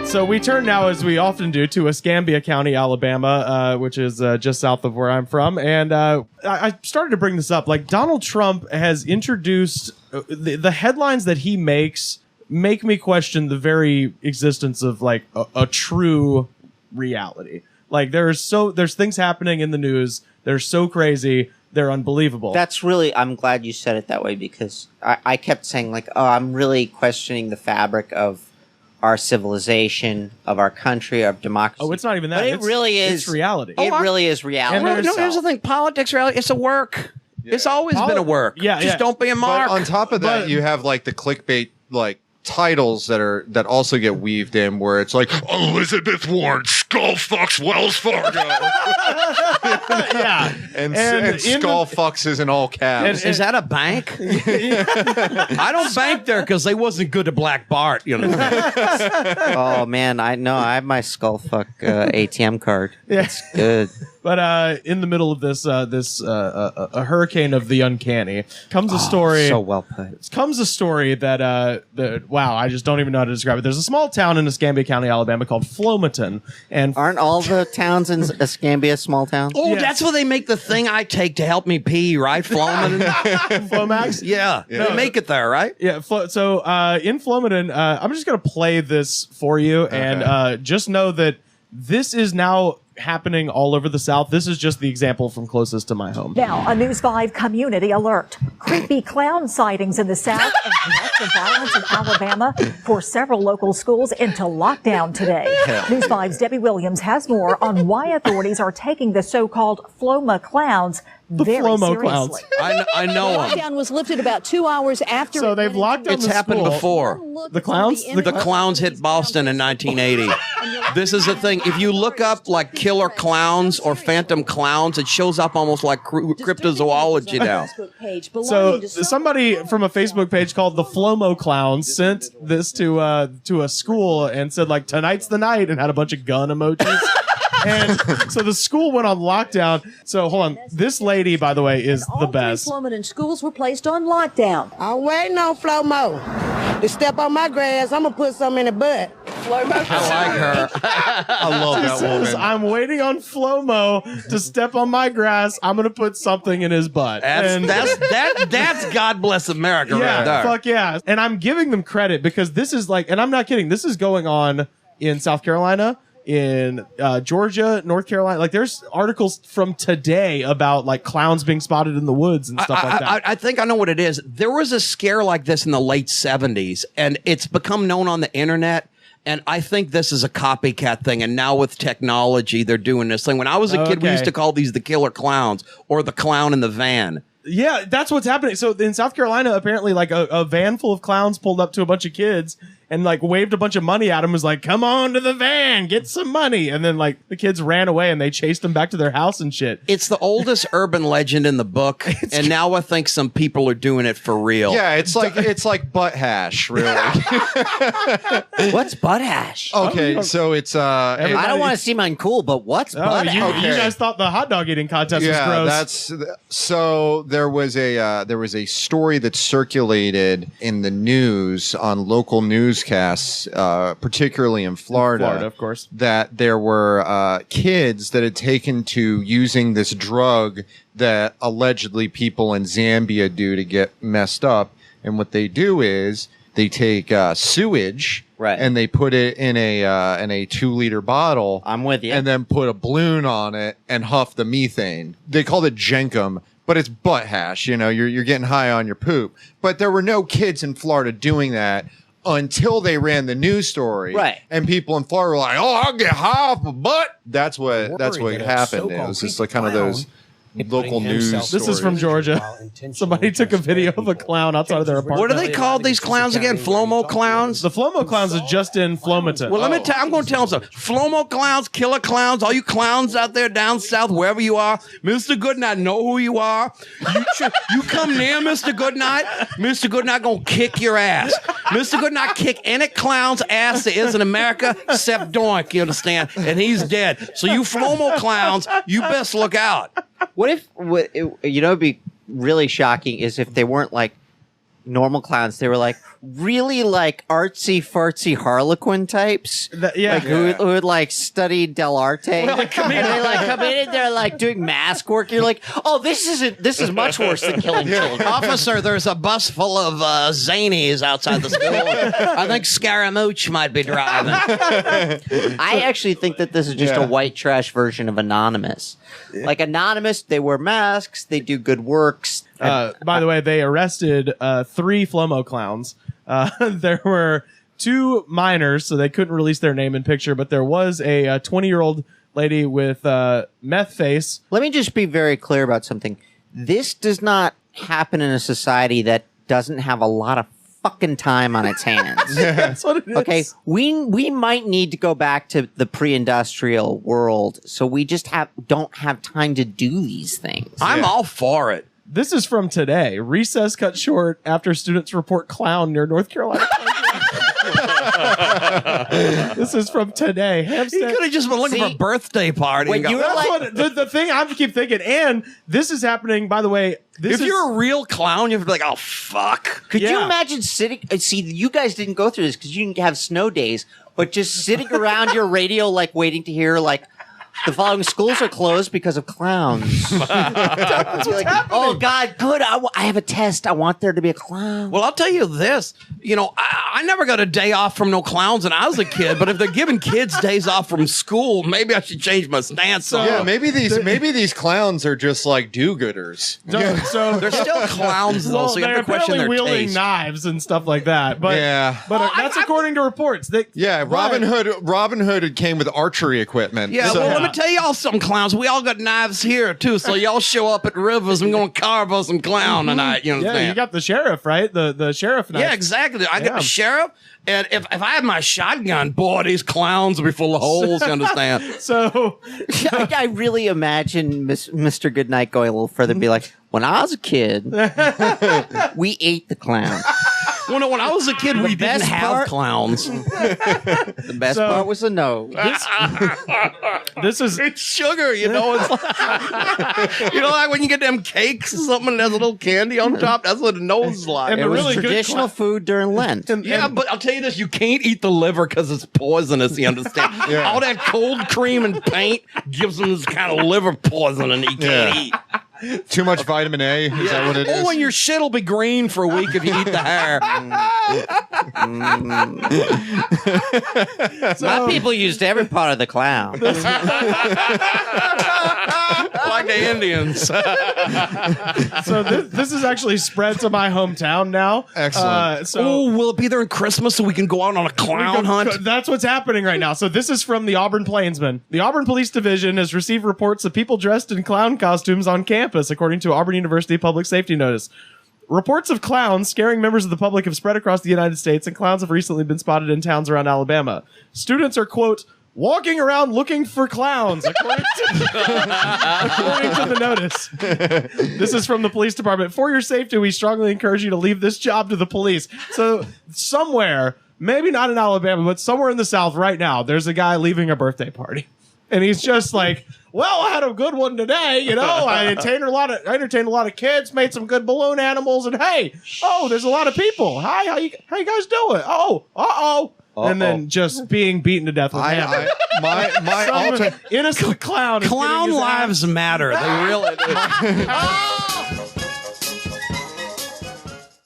So we turn now, as we often do, to Escambia County, Alabama, which is just south of where I'm from. And I started to bring this up. Like, Donald Trump has introduced the headlines that he makes make me question the very existence of like a true reality. Like, there's things happening in the news. They're so crazy. They're unbelievable. That's really, I'm glad you said it that way, because I kept saying like, oh, I'm really questioning the fabric of our civilization, of our country, of democracy. Oh, it's not even that. But it really is. It's reality. It really is reality. Here's the thing. Politics, reality, it's a work. Yeah. It's always been a work. Yeah, Just don't be a mark. But on top of that, you have like the clickbait, like titles that also get weaved in, where it's like Elizabeth Warren skull fucks Wells Fargo. Yeah, and skull fucks is in all caps. Is that a bank? I don't bank there because they wasn't good to Black Bart. You know. Oh man, I have my skull fuck ATM card. Yeah. It's good. But in the middle of this a hurricane of the uncanny comes a story. So well put. Comes a story that wow, I just don't even know how to describe it. There's a small town in Escambia County, Alabama called Flomaton, and aren't all the towns in Escambia small towns? Oh, yes. That's where they make the thing I take to help me pee, right? Flomaton. Flomax. Yeah, they make it there, right? Yeah. So in Flomaton, I'm just gonna play this for you, and just know that this is now happening all over the South. This is just the example from closest to my home. Now, a News 5 community alert. Creepy clown sightings in the South and threats of violence in Alabama for several local schools into lockdown today. News 5's Debbie Williams has more on why authorities are taking the so-called Floma clowns very seriously. I know them. Lockdown was lifted about 2 hours after. So they've locked down the school. It's happened before. The clowns? The clowns hit Boston in 1980. This is the thing. If you look up like killer clowns or phantom clowns, it shows up almost like cryptozoology now. So somebody from a Facebook page called the Flomo Clowns sent this to a school and said like, tonight's the night, and had a bunch of gun emojis. And so the school went on lockdown. So hold on. This lady, by the way, is the best. All 3 Flomaton schools were placed on lockdown. I'm waiting on Flomo to step on my grass. I'm going to put something in the butt. I like her. I love that woman. I'm waiting on Flomo to step on my grass. I'm going to put something in his butt. That's God bless America right there. Fuck yeah. And I'm giving them credit because this is like, and I'm not kidding, this is going on in South Carolina, in Georgia, North Carolina. Like, there's articles from today about like clowns being spotted in the woods and stuff like that. I think I know what it is. There was a scare like this in the late 70s, and it's become known on the internet. And I think this is a copycat thing. And now with technology, they're doing this thing. When I was a kid, we used to call these the killer clowns or the clown in the van. Yeah, that's what's happening. So in South Carolina, apparently, like a van full of clowns pulled up to a bunch of kids and like waved a bunch of money at them. Was like, "Come on to the van, get some money." And then like the kids ran away and they chased them back to their house and shit. It's the oldest urban legend in the book, and now I think some people are doing it for real. Yeah, it's like butt hash, really. What's butt hash? Okay, so it's I don't want to seem uncool, but what's butt hash? You guys thought the hot dog eating contest was gross. So there was a story that circulated in the news on local newscasts, particularly in Florida, of course, that there were kids that had taken to using this drug that allegedly people in Zambia do to get messed up. And what they do is they take sewage, right, and they put it in a 2-liter bottle. I'm with you. And then put a balloon on it and huff the methane. They called it jenkem, but it's butt hash. You know, you're getting high on your poop. But there were no kids in Florida doing that until they ran the news story. Right. And people in Florida were like, "Oh, I'll get high off my butt." That's what happened. It was just like kind of those local news stories. This is from Georgia. Somebody took a video of a clown outside of their apartment. What are they called, these clowns again? Flomo clowns? The Flomo clowns are just in Flomaton. Well, I'm going to tell them something. Flomo clowns, killer clowns, all you clowns out there down south, wherever you are, Mr. Goodnight know who you are. You come near Mr. Goodnight, Mr. Goodnight going to kick your ass. Mr. Goodnight kick any clown's ass there is in America except Doink, you understand? And he's dead. So you Flomo clowns, you best look out. What if, it'd be really shocking is if they weren't like normal clowns. They were like really like artsy fartsy Harlequin types. Who would like study del arte. And they like come in and they're like doing mask work. You're like, oh, this is much worse than killing children. Officer, there's a bus full of zanies outside the school. I think Scaramouche might be driving. I actually think that this is just a white trash version of Anonymous. Like Anonymous, they wear masks, they do good works. By the way, they arrested 3 Flomo clowns. There were 2 minors, so they couldn't release their name and picture, but there was a 20-year-old lady with meth face. Let me just be very clear about something. This does not happen in a society that doesn't have a lot of fucking time on its hands. That's what it is. Okay, we might need to go back to the pre-industrial world, so we just don't have time to do these things. I'm all for it. This is from today. Recess cut short after students report clown near North Carolina. This is from today. He could have just been looking for a birthday party. When you were That's what the thing I keep thinking. And this is happening, by the way. If you're a real clown, you have to be like, oh, fuck. Could you imagine sitting... See, you guys didn't go through this because you didn't have snow days, but just sitting around your radio, like, waiting to hear, like, the following schools are closed because of clowns. That's what's happening. Oh, God, good. I have a test. I want there to be a clown. Well, I'll tell you this. You know, I never got a day off from no clowns when I was a kid, but if they're giving kids days off from school, maybe I should change my stance. Yeah, maybe these clowns are just like do-gooders. So they're still clowns, though, well, so you have they're to question apparently their wielding taste. knives and stuff like that. But that's according to reports. Robin Hood came with archery equipment. Yeah, So- well, let me tell y'all something, clowns. We all got knives here, too, so y'all show up at Rivers and going to carve us some clown tonight, you understand? Yeah, you got the sheriff, right? The sheriff knife. Yeah, exactly. I got the sheriff, and if I had my shotgun, boy, these clowns would be full of holes, you understand? So I really imagine Mr. Goodnight going a little further and be like, when I was a kid, we ate the clown. Well, no, when I was a kid, we didn't have clowns. The best part was the nose. this is It's sugar, you know. It's like, you know, like when you get them cakes or something and there's a little candy on top. That's what the nose is like. And It the was really good traditional food during Lent. Yeah, but I'll tell you this: you can't eat the liver because it's poisonous. You understand? All that cold cream and paint gives them this kind of liver poisoning you can't eat. Too much vitamin A? Is that what it is? Oh, and your shit will be green for a week if you eat the hair. My people used every part of the clown. Like the Indians. so this is actually spread to my hometown now. Excellent. Oh, will it be there in Christmas so we can go out on a clown hunt? That's what's happening right now. So this is from the Auburn Plainsman. The Auburn Police Division has received reports of people dressed in clown costumes on campus, according to Auburn University Public Safety Notice. Reports of clowns scaring members of the public have spread across the United States, and clowns have recently been spotted in towns around Alabama. Students are, quote, walking around looking for clowns, according to the notice. This is from the police department. For your safety, we strongly encourage you to leave this job to the police. So somewhere, maybe not in Alabama, but somewhere in the South right now, there's a guy leaving a birthday party. And he's just like, well, I had a good one today, you know. I entertained a lot of kids, made some good balloon animals, and hey, there's a lot of people. Hi, how you guys doing? And then just being beaten to death with hammer. My Innocent clown. Clown lives matter. They really do.